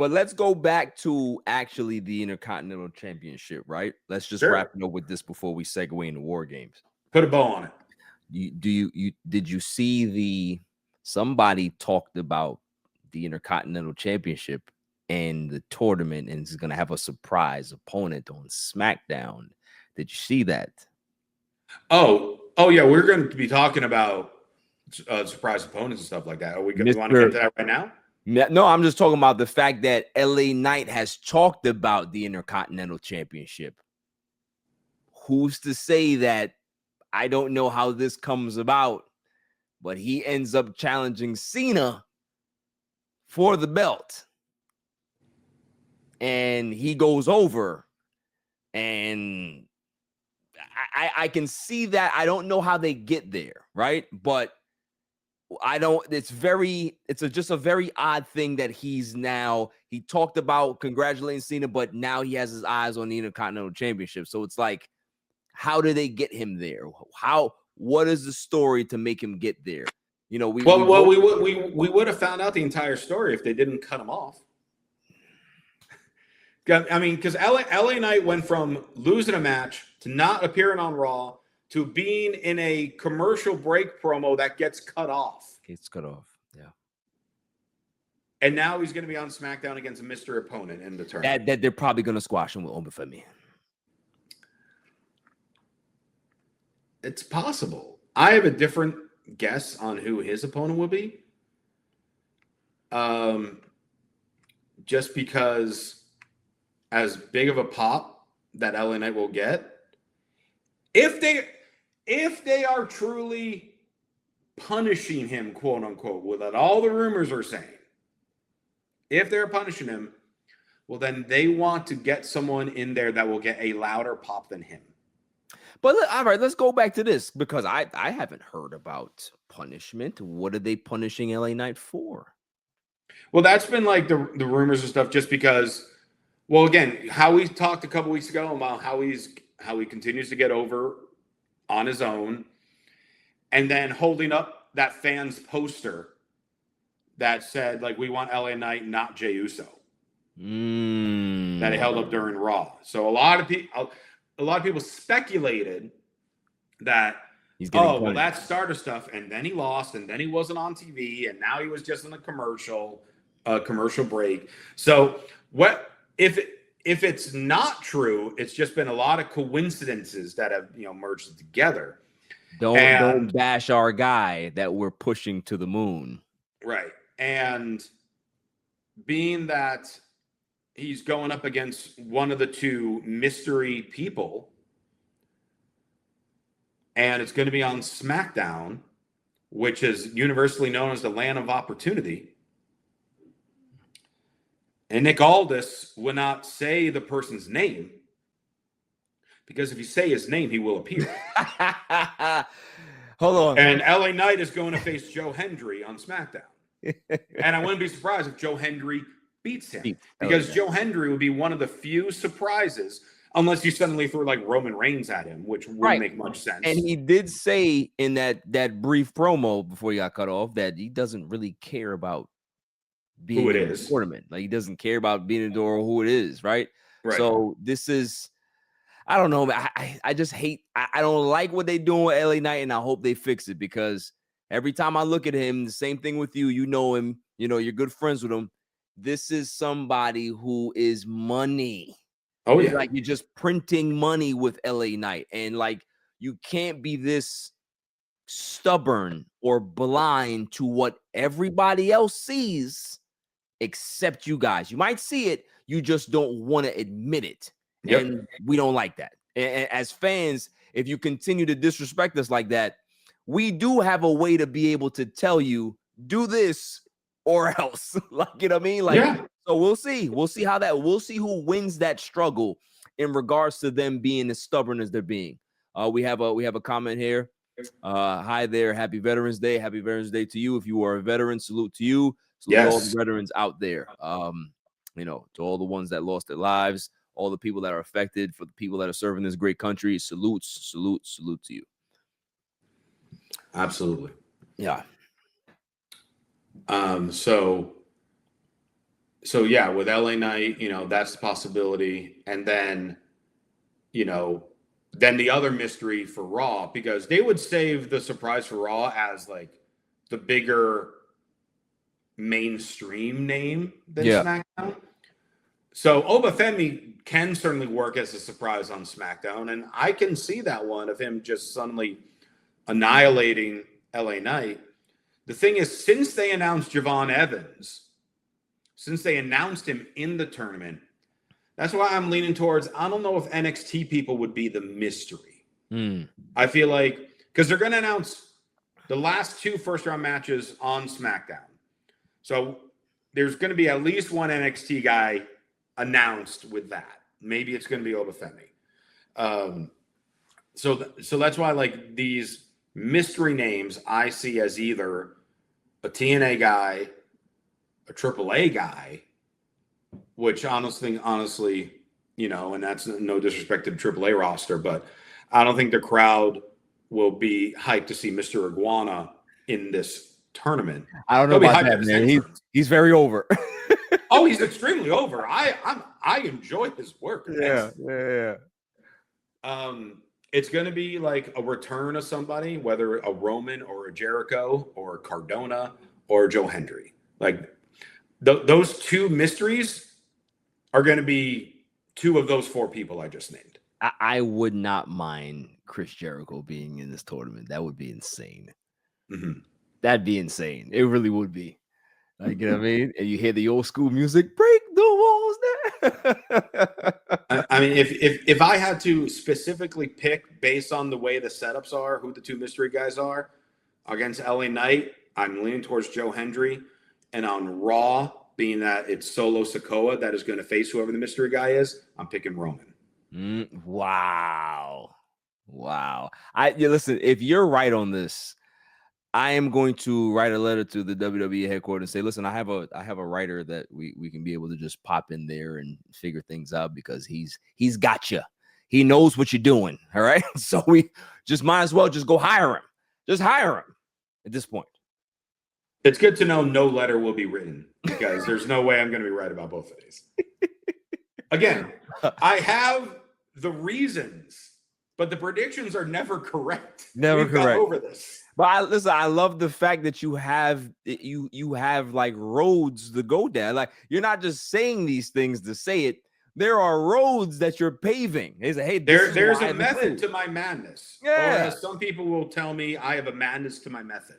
But let's go back to actually the Intercontinental Championship, right? Let's just wrap it up with this before we segue into War Games. Put a bow on it. Did you see somebody talked about the Intercontinental Championship and the tournament, and is going to have a surprise opponent on SmackDown? Did you see that? Oh yeah, we're going to be talking about surprise opponents and stuff like that. Are we want to get into that right now? No, I'm just talking about the fact that LA Knight has talked about the Intercontinental Championship. Who's to say that? I don't know how this comes about, but he ends up challenging Cena for the belt. And he goes over. And I can see that. I don't know how they get there, right? But it's just a very odd thing that he talked about congratulating Cena, but now he has his eyes on the Intercontinental Championship. So it's like, how do they get him there? What is the story to make him get there? You know, we would have found out the entire story if they didn't cut him off. I mean, because LA Knight went from losing a match to not appearing on Raw to being in a commercial break promo that gets cut off. Yeah. And now he's going to be on SmackDown against a mystery opponent in the tournament. That they're probably going to squash him with Open for me. It's possible. I have a different guess on who his opponent will be. Just because as big of a pop that LA Knight will get, if they are truly punishing him, quote unquote, what all the rumors are saying, if they're punishing him, well, then they want to get someone in there that will get a louder pop than him. But all right, let's go back to this because I haven't heard about punishment. What are they punishing LA Knight for? Well, that's been like the rumors and stuff just because, well, again, how we talked a couple weeks ago about how he continues to get over on his own, and then holding up that fan's poster that said, like, we want LA Knight, not Jey Uso. That he held up during Raw. So a lot of people speculated that, well, that's starter stuff, and then he lost, and then he wasn't on TV, and now he was just in a commercial break. So what if it's not true? It's just been a lot of coincidences that have merged together. Don't bash our guy that we're pushing to the moon. Right. And being that he's going up against one of the two mystery people, and it's going to be on SmackDown, which is universally known as the land of opportunity. And Nick Aldis will not say the person's name, because if you say his name, he will appear. Hold on. And LA Knight is going to face Joe Hendry on SmackDown. And I wouldn't be surprised if Joe Hendry beats him, because Joe Hendry would be one of the few surprises, unless you suddenly threw like Roman Reigns at him, which wouldn't make much sense. And he did say in that brief promo before he got cut off that he doesn't really care about being in the tournament. Like, he doesn't care about being in the door or who it is, right? So this is, I don't know. I just hate, I don't like what they doing with LA Knight, and I hope they fix it, because every time I look at him, the same thing with you, you know him, you're good friends with him. This is somebody who is money. Oh, yeah. Like, you're just printing money with LA Knight. And like, you can't be this stubborn or blind to what everybody else sees except you guys. You might see it, you just don't want to admit it. Yep. And we don't like that. And as fans, if you continue to disrespect us like that, we do have a way to be able to tell you, do this or else. Like, you know what I mean? Like, so we'll see. We'll see we'll see who wins that struggle in regards to them being as stubborn as they're being. We have a comment here. Hi there. Happy Veterans Day. Happy Veterans Day to you. If you are a veteran, salute to you. Salute to all the veterans out there. To all the ones that lost their lives, all the people that are affected, for the people that are serving this great country, salute to you. Absolutely. Yeah. So So yeah, with LA Knight, that's the possibility. And then, then the other mystery for Raw, because they would save the surprise for Raw as like the bigger mainstream name than Yeah. SmackDown. So Obafemi can certainly work as a surprise on SmackDown, and I can see that one of him just suddenly annihilating LA Knight. The thing is, since they announced Javon Evans, since they announced him in the tournament, that's why I'm leaning towards, I don't know if NXT people would be the mystery. I feel like, because they're going to announce the last 2 first-round matches on SmackDown. So there's going to be at least one NXT guy announced with that. Maybe it's going to be Obafemi. So that's why, like, these mystery names I see as either a TNA guy, a AAA guy, which honestly, and that's no disrespect to the AAA roster, but I don't think the crowd will be hyped to see Mr. Iguana in this tournament. I don't know They'll be about hyped that, at his man. entrance. He's very over. Oh, he's extremely over. I enjoy his work. Yeah. It's going to be like a return of somebody, whether a Roman or a Jericho or a Cardona or Joe Hendry. Like those 2 mysteries are going to be 2 of those 4 people I just named. I would not mind Chris Jericho being in this tournament. That would be insane. Mm-hmm. That'd be insane. It really would be. Like, you know what I mean? And you hear the old school music, break the walls there. I mean, if I had to specifically pick based on the way the setups are, who the 2 mystery guys are against LA Knight, I'm leaning towards Joe Hendry. And on Raw, being that it's Solo Sikoa that is going to face whoever the mystery guy is, I'm picking Roman. Wow. Listen, if you're right on this, I am going to write a letter to the WWE headquarters and say, listen, I have a writer that we can be able to just pop in there and figure things out, because he's got you. He knows what you're doing. All right. So we just might as well just go hire him. Just hire him at this point. It's good to know no letter will be written, because there's no way I'm going to be right about both of these. Again, I have the reasons, but the predictions are never correct. Never We've correct. got over this. But listen, I love the fact that you have like roads to go down. Like, you're not just saying these things to say it. There are roads that you're paving. They say, hey, there's a method to my madness. Yeah. Or as some people will tell me, I have a madness to my method.